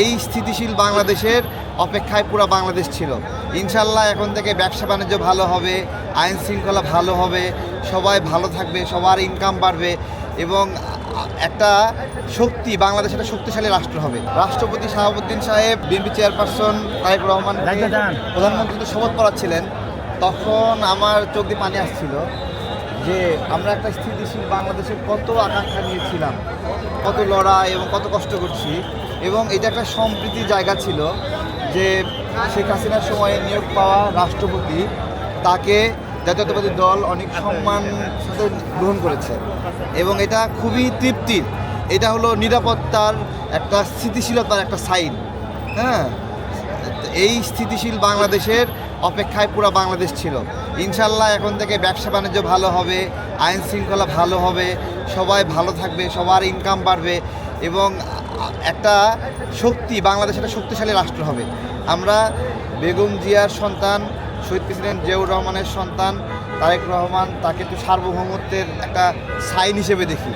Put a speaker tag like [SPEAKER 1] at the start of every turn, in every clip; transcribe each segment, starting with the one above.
[SPEAKER 1] এই স্থিতিশীল বাংলাদেশের অপেক্ষায় পুরো বাংলাদেশ ছিল। ইনশাল্লাহ এখন থেকে ব্যবসা বাণিজ্য ভালো হবে, আইন শৃঙ্খলা ভালো হবে, সবাই ভালো থাকবে, সবার ইনকাম বাড়বে এবং একটা শক্তি বাংলাদেশ একটা শক্তিশালী রাষ্ট্র হবে। রাষ্ট্রপতি শাহাবুদ্দিন সাহেব, বিএনপি চেয়ারপারসন তারেক রহমান প্রধানমন্ত্রী তো শপথ করাচ্ছিলেন, তখন আমার চোখ দিয়ে পানি আসছিল যে আমরা একটা স্থিতিশীল বাংলাদেশের কত আকাঙ্ক্ষা নিয়েছিলাম, কত লড়াই এবং কত কষ্ট করছি। এবং এটা একটা সম্প্রীতির জায়গা ছিল যে শেখ হাসিনার সময়ে নিয়োগ পাওয়া রাষ্ট্রপতি তাকে জাতীয়তাবাদী দল অনেক সম্মান সাথে গ্রহণ করেছে এবং এটা খুবই তৃপ্তির। এটা হলো নিরাপত্তার একটা স্থিতিশীলতার একটা সাইন। হ্যাঁ, এই স্থিতিশীল বাংলাদেশের অপেক্ষায় পুরো বাংলাদেশ ছিল। ইনশাল্লাহ এখন থেকে ব্যবসা বাণিজ্য ভালো হবে, আইন শৃঙ্খলা ভালো হবে, সবাই ভালো থাকবে, সবার ইনকাম বাড়বে এবং একটা শক্তি বাংলাদেশ একটা শক্তিশালী রাষ্ট্র হবে। আমরা বেগম জিয়ার সন্তান, শহীদ প্রেসিডেন্ট জিয়াউর রহমানের সন্তান তারেক রহমান, তাকে তো সার্বভৌমত্বের একটা সাইন হিসেবে দেখি।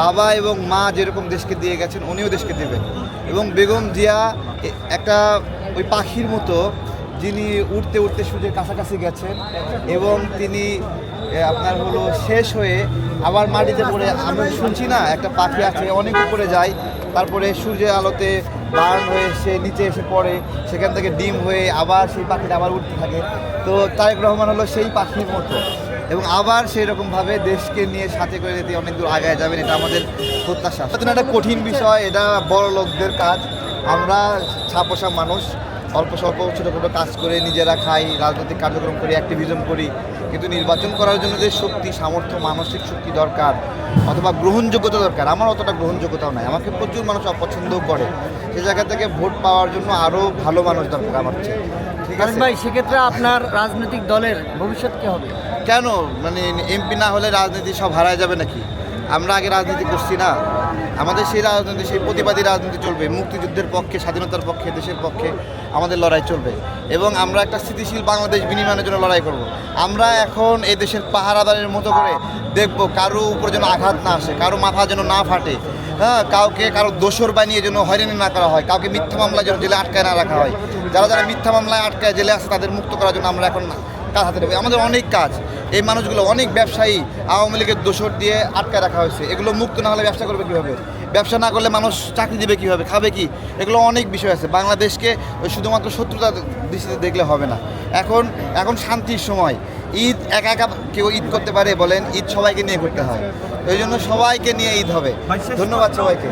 [SPEAKER 1] বাবা এবং মা যেরকম দেশকে দিয়ে গেছেন উনিও দেশকে দেবেন এবং বেগম জিয়া একটা ওই পাখির মতো যিনি উড়তে উড়তে সূর্যের কাছাকাছি গেছেন এবং তিনি আপনার হলো শেষ হয়ে আবার মাটিতে পড়ে, আমি শুনছি না একটা পাখি আছে অনেক উপরে যায়, তারপরে সূর্যের আলোতে বার্ন হয়ে সে নিচে এসে পড়ে, সেখান থেকে ডিম হয়ে আবার সেই পাখিটা আবার উঠতে থাকে। তো তারেক রহমান হলো সেই পাখির মতো এবং আবার সেই রকমভাবে দেশকে নিয়ে সাথে করে যেতে অনেক দূর আগায় যাবেন, এটা আমাদের প্রত্যাশা। একটা কঠিন বিষয়, এটা বড় লোকদের কাজ। আমরা ছাপোষা মানুষ, অল্প স্বল্প ছোটো ছোটো কাজ করে নিজেরা খাই, রাজনৈতিক কার্যক্রম করি, অ্যাক্টিভিজম করি, কিন্তু নির্বাচন করার জন্য যে শক্তি, সামর্থ্য, মানসিক শক্তি দরকার অথবা গ্রহণযোগ্যতা দরকার, আমার অতটা গ্রহণযোগ্যতাও নাই। আমাকে প্রচুর মানুষ অপছন্দও করে, সে জায়গা থেকে ভোট পাওয়ার জন্য আরও ভালো মানুষ দরকার আমার চেয়ে। ঠিক আছে
[SPEAKER 2] ভাই, সেক্ষেত্রে আপনার রাজনৈতিক দলের ভবিষ্যৎ কী হবে?
[SPEAKER 1] কেন মানে এমপি না হলে রাজনীতি সব হারায় যাবে নাকি? আমরা আগে রাজনীতি করছি না, আমাদের সেই রাজনীতি, সেই প্রতিবাদী রাজনীতি চলবে। মুক্তিযুদ্ধের পক্ষে, স্বাধীনতার পক্ষে, দেশের পক্ষে আমাদের লড়াই চলবে এবং আমরা একটা স্থিতিশীল বাংলাদেশ বিনির্মাণের জন্য লড়াই করব। আমরা এখন এই দেশের পাহারাদারের মতো করে দেখব কারো উপর যেন আঘাত না আসে, কারো মাথা যেন না ফাটে, হ্যাঁ, কারো দোষর বানিয়ে যেন হয়রানি না করা হয়, কাউকে মিথ্যা মামলায় যেন জেলে আটকায় না রাখা হয়। যারা যারা মিথ্যা মামলায় আটকায় জেলে আছে তাদের মুক্ত করার জন্য আমরা এখন কাজ হাতে নেব। আমাদের অনেক কাজ, এই মানুষগুলো অনেক ব্যবসায়ী আওয়ামী লীগের দোষর দিয়ে আটকায় রাখা হয়েছে, এগুলো মুক্ত না হলে ব্যবসা করবে কীভাবে? ব্যবসা না করলে মানুষ চাকরি দেবে কীভাবে, খাবে কি? এগুলো অনেক বিষয় আছে। বাংলাদেশকে ওই শুধুমাত্র শত্রুতার দৃষ্টিতে দেখলে হবে না। এখন শান্তির সময়। ঈদ একা একা কেউ ঈদ করতে পারে বলেন? ঈদ সবাইকে নিয়ে করতে হয়, ওই জন্য সবাইকে নিয়ে ঈদ হবে। ধন্যবাদ সবাইকে।